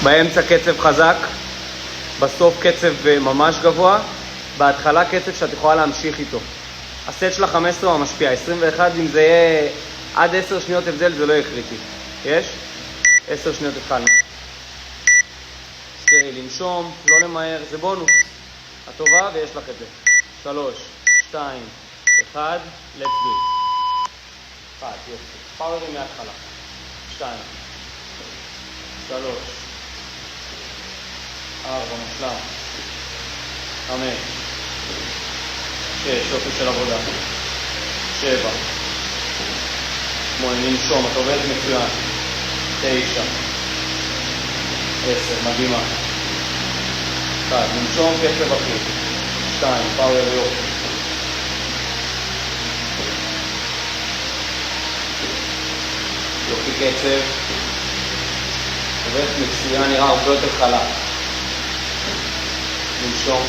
באמצע קצב חזק, בסוף קצב ממש גבוה, בהתחלה קצב שאת יכולה להמשיך איתו. הסט של ה-15 הוא המשפיע, 21 אם זה יהיה עד 10 שניות הבדל זה לא יהיה קריטי. יש? 10 שניות התחלנו. לנשום, לא למהר, זה בונוס. הטובה ויש לך את זה. 3, 2, 1, let's do it. 1, יופי. פאוורים מההתחלה. 2, 3, 4, מושלם. 5, 6, יופי של עבודה. 7, 8, לנשום, את עובדת מצוין. 9, 10, מדהימה. 1, לנשום קצב אחי. 2, פאוור יופי. 'יופי קצב. עובדת מצוין, נראה הרבה יותר חלק. לנשום.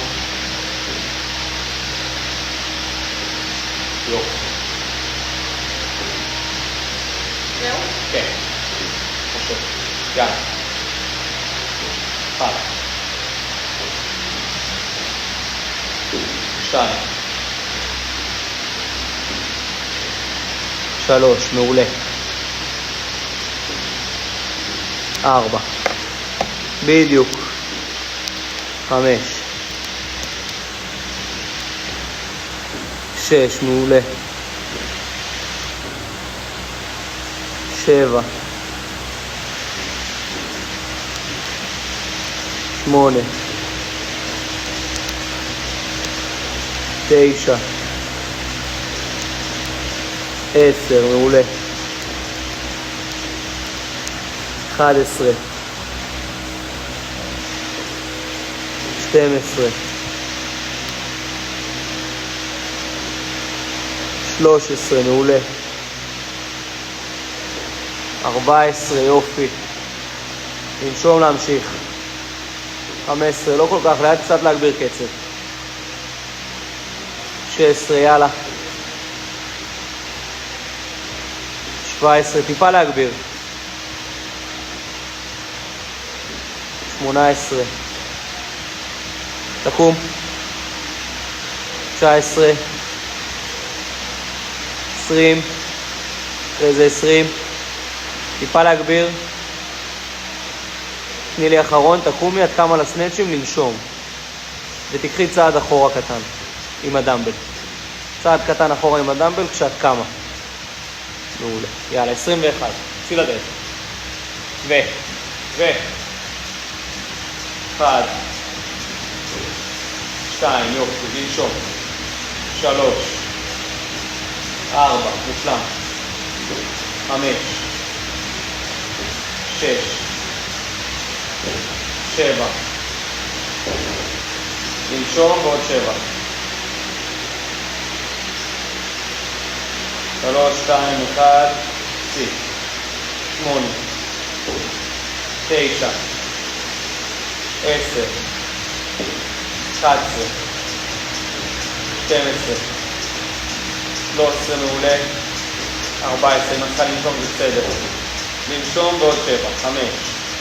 יופי. זהו? כן. חושב. יאללה. 1. 2. 3, מעולה. 4. בדיוק. 5. 6, מעולה. 7. 8. 9. 10, מעולה. 11. 12. 13, מעולה. 14, יופי. לנשום להמשיך. 15, לא כל כך, לאט קצת להגביר קצב. 16, יאללה. 17, טיפה להגביר. 18. תקום. 19. 20. אחרי זה 20. טיפה להגביר. תני לי אחרון, תקומי, את קמה לסנצ'ים, לנשום. ותקחי צעד אחורה קטן עם הדמבל. צעד קטן אחורה עם הדמבל כשאת קמה. מעולה. יאללה, 21. צאי לדרך. 1. 2, יופי, לנשום. 3. 4, מושלם. 5. 6. 7. לנשום ועוד 7. 3, 2, 1, צי. 8. 9. 10. 11. 12. 13, מעולה. 14, אם את צריכה לנשום זה בסדר. לנשום ועוד 7. 5,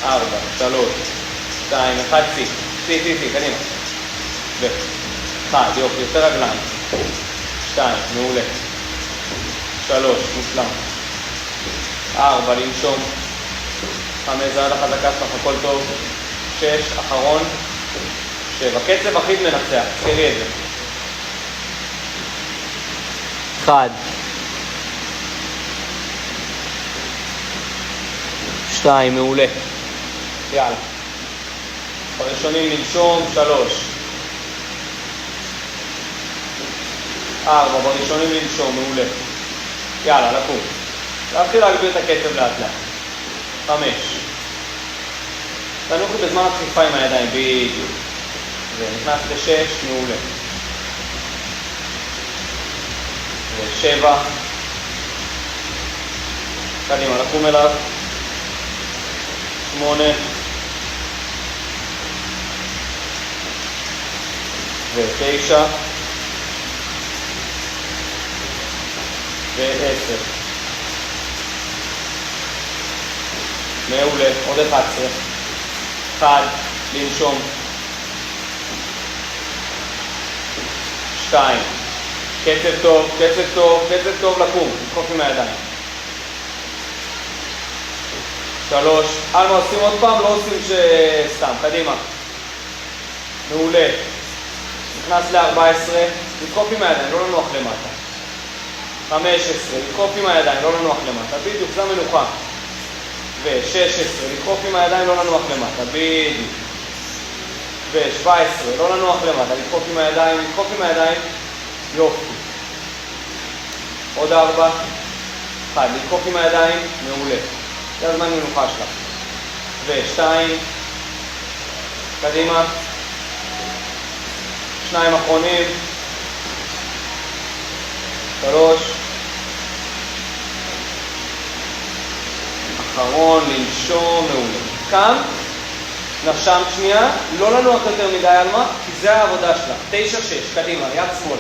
4, 3, 2, 1, צי, קדימה. 1, יופי, יותר רגליים. 2, מעולה. 3, מושלם. 4, לנשום. 5, זה עד החזקה שלך, הכל טוב. 6, אחרון. 7, קצב אחיד מנצח, תזכרי את זה. 1. 2, מעולה. יאללה. בראשונים לנשום, 3. 4, בראשונים לנשום, מעולה. יאללה, לקום. להתחיל להגביר את הקצב לאט לאט. 5. תנוחי בזמן הדחיפה עם הידיים, בדיוק. ונכנס ל6, מעולה. 7. קדימה, לקום אליו. 8. 9. 10. מעולה, עוד 11. 1, לנשום. 2, קצב טוב, קצב טוב, קצב טוב, לקום, לדחוף עם הידיים. 3, אלמה עושים עוד פעם, לא עושים סתם, קדימה. מעולה. נכנס ל-14, לדחוף עם הידיים, לא לנוח למטה. 15, לדחוף עם הידיים, לא לנוח למטה, בדיוק, זה מנוחה. ו-16, לדחוף עם הידיים, לא לנוח למטה, בדיוק. ו-17, לא לנוח למטה, לדחוף עם הידיים, לדחוף עם הידיים, יופי. עוד 4, 1, לדחוף עם הידיים, מעולה. זה הזמן מנוחה שלך. ו-2, קדימה. 2 אחרונים. 3. אחרון, לנשום, מעולה. קם, נשם שנייה, לא לנוח יותר מדי אלמה, כי זה העבודה שלה. 9-6, קדימה, יד שמאל.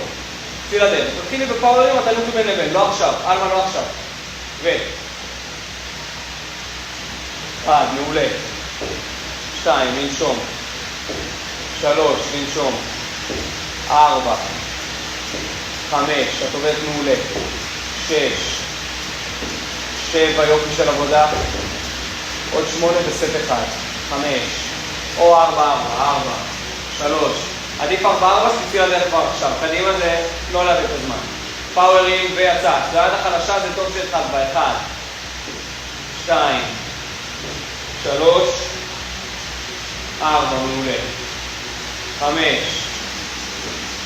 תצאי לדרך. תתחילי בפאורים, אתה לוקי בין לבין, לא עכשיו, אלמה לא עכשיו. ו... 1, מעולה. 2, לנשום. 3, לנשום. 4, 5, את עובדת מעולה. 6, 7, יופי של עבודה. עוד 8 בסט 1. 5, או 4, 4, 4, 3. עדיף 4, 4, שתצאי לדרך כבר עכשיו. קדימה זה לא להביא את הזמן. פאורים ויצא. כשזה יד החלשה זה טוב שהתחלת בה. 1, 2, 3, 4, מעולה. 5,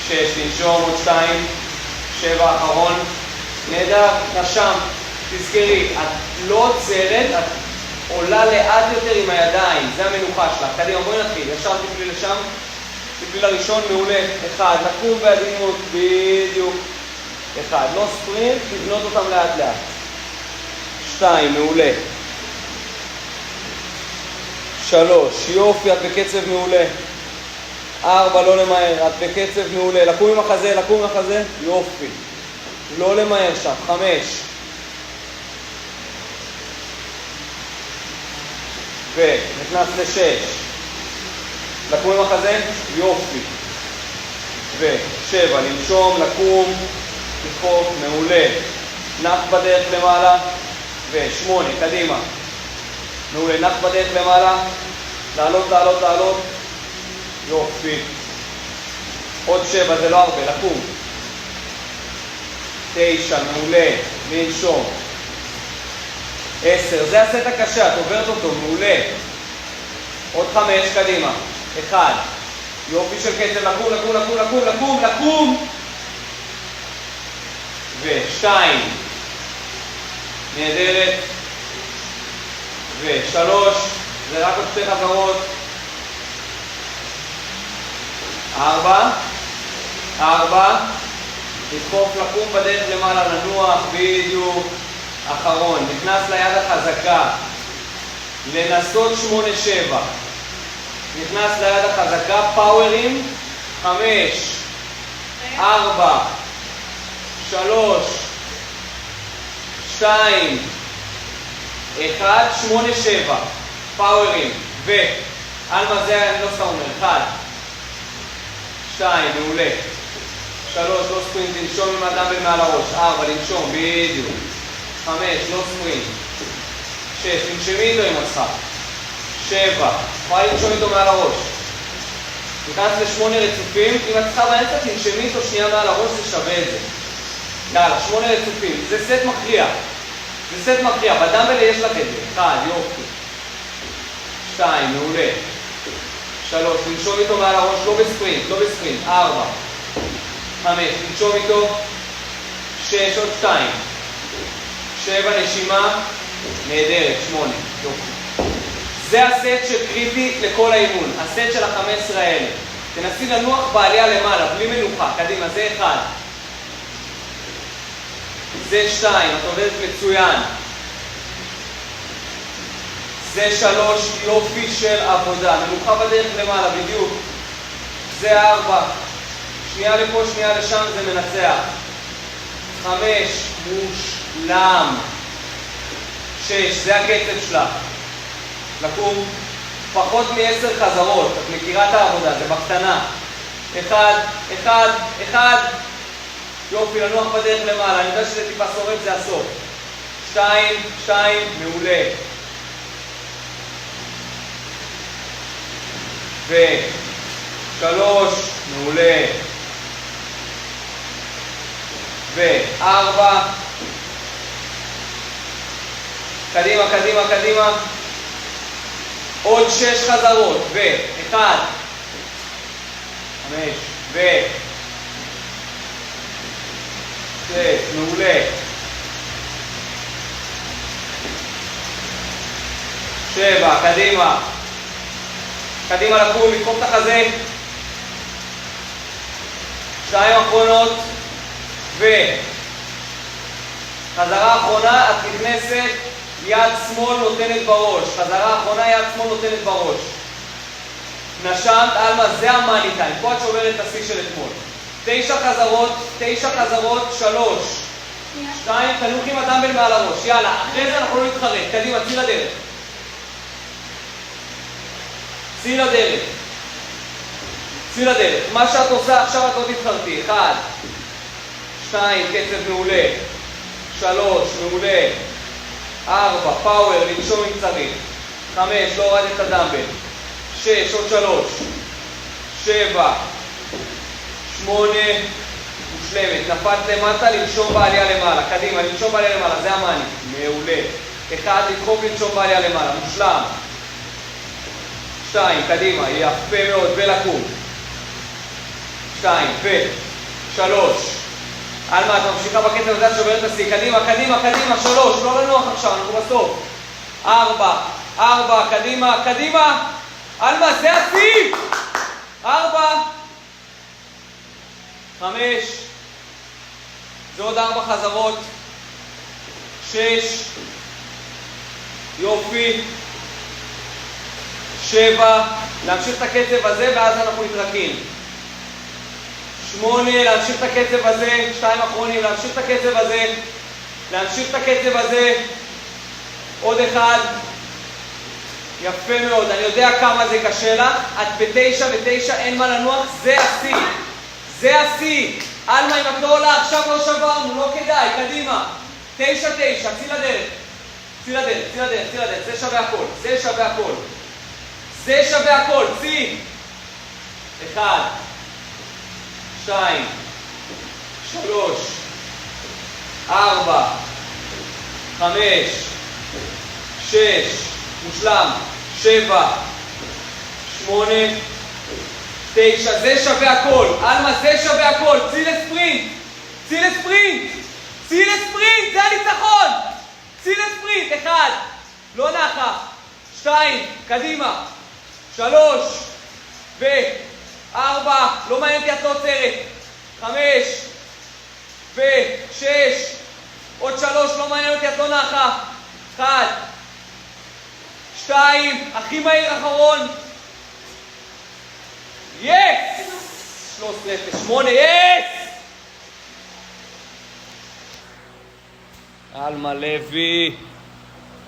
6, לנשום, עוד 2, 7, אחרון. נהדר, נשם. תזכרי, את לא עוצרת, את עולה לאט יותר עם הידיים, זה המנוחה שלך. קדימה, בואי נתחיל, ישר תפלי לשם, תפלי לראשון, מעולה. 1, לקום בעדינות, בדיוק. 1, לא ספרינט, לבנות אותם לאט לאט. 2, מעולה. 3, יופי, את בקצב מעולה. 4, לא למהר, את בקצב מעולה. לקום עם החזה, לקום עם החזה, יופי. לא למהר שם. 5. ונכנס ל6. לקום עם החזה, יופי. ו7, לנשום, לקום, לדחוף, מעולה. נח בדרך למעלה. ו8, קדימה. מעולה, נח בדרך למעלה. לעלות, לעלות, לעלות. יופי. עוד 7, זה לא הרבה, לקום. 9, מעולה, לנשום. 10, זה הסט הקשה, את עוברת אותו, מעולה. עוד 5, קדימה. 1, יופי של קצב, לקום, לקום, לקום, לקום, לקום, לקום. ו2, נהדרת. ו3, זה רק עוד 2 חזרות. 4, לדחוף, לקום בדרך למעלה, לנוח, בדיוק. אחרון, נכנס ליד החזקה, לנסות 8-7. נכנס ליד החזקה, פאורים, 5, 4, 3, 2, 1, 8-7. פאורים, אלמה זה אני לא סתם אומר, 1, 2, מעולה. 3, לא ספרינט, לנשום עם הדאמבל מעל הראש. 4, לנשום, בדיוק. 5, לא ספרינט. 6, תנשמי איתו עם עצמך. 7, יכולה לנשום איתו מעל הראש. נכנס ל8 רצופים, אם את צריכה באמצע, תנשמי איתו שנייה מעל הראש, זה שווה את זה. יאללה, 8 רצופים, זה סט מכריע. זה סט מכריע, בדאמבל יש לך את זה. 1, יופי. 2, מעולה. 3, לנשום איתו מעל הראש, לא בספרינט, לא בספרינט. 4, 5, לנשום איתו. 6, עוד 2. 7, נשימה. נהדרת, 8. יופי. זה הסט שקריטי לכל האימון, הסט של ה-15 האלה. תנסי לנוח בעלייה למעלה, בלי מנוחה. קדימה, זה 1. זה 2, את עובדת מצוין. זה 3, יופי של עבודה. מנוחה בדרך למעלה, בדיוק. זה 4. שנייה לפה, שנייה לשם, זה מנצח. 5, מושלם. 6, זה הקצב שלך. לקום. פחות מ10 חזרות. את מכירה את העבודה, זה בקטנה. 1, 1, 1. יופי, לנוח בדרך למעלה. אני יודע שזה טיפה שורף, זה הסוף. 2, 2, מעולה. ו3, מעולה. ו4. קדימה, קדימה, קדימה. עוד 6 חזרות. ו1, 5, ו6, מעולה. 7, קדימה. קדימה לקום, לתקוף את החזה. 2 אחרונות. חזרה אחרונה, את נכנסת, יד שמאל נותנת בראש. חזרה אחרונה, יד שמאל נותנת בראש. נשמת, אלמה, זה המאני טיים. פה את שוברת את השיא של אתמול. 9 חזרות, 3. 2, תנוח עם הדמבל מעל הראש. יאללה, אחרי זה אנחנו לא נתחרט. קדימה, צאי לדרך. צאי לדרך. צאי לדרך. מה שאת עושה עכשיו את לא תתחרטי. 1, 2, קצב מעולה. 3, מעולה. 4, פאוור, לנשום אם צריך. 5, לא הורד את הדמבל. 6, עוד 3. 7, 8, מושלמת. נפת למטה, לנשום בעלייה למעלה. קדימה, לנשום בעלייה למעלה, זה המאני. מעולה. 1, לדחוף לנשום בעלייה למעלה. מושלם. 2, קדימה, יפה מאוד, ולקום. 2, ו3. אלמה, את ממשיכה בקצב הזה, את שוברת את השיא. קדימה, קדימה, קדימה. 3, לא לנוח עכשיו, אנחנו בסוף. 4, קדימה, קדימה. אלמה, זה השיא! 4, 5, זה עוד 4 חזרות. 6, יופי. 7, להמשיך את הקצב הזה ואז אנחנו נתרקים. 8, להמשיך את הקצב הזה. 2 אחרונים, להמשיך את הקצב הזה. להמשיך את הקצב הזה. עוד 1. יפה מאוד, אני יודע כמה זה קשה לך. את ב9, אין מה לנוח, זה השיא. זה השיא. אלמה, אם את לא עולה, עכשיו לא שברנו, לא כדאי, קדימה. 9, צאי לדרך. צאי לדרך, זה שווה הכל. זה שווה הכל, צאי. 1, 2, 3, 4, 5, 6, מושלם. 7, 8, 9, זה שווה הכל. אלמה, זה שווה הכל. צאי לספרינט, זה הניצחון. צאי לספרינט. 1, לא נחה. 2, קדימה. 3, ו4, לא מעניין אותי, את לא עוצרת. 5, ו6, עוד 3, לא מעניין אותי, את לא נחה. 1, 2, הכי מהיר אחרון. יס! 13-8, יס! אלמה לוי,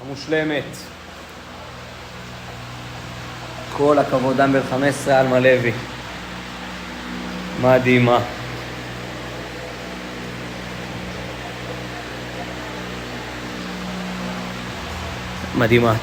המושלמת. כל הכבוד, דמבל 15, אלמה לוי. מדהימה. מדהימה.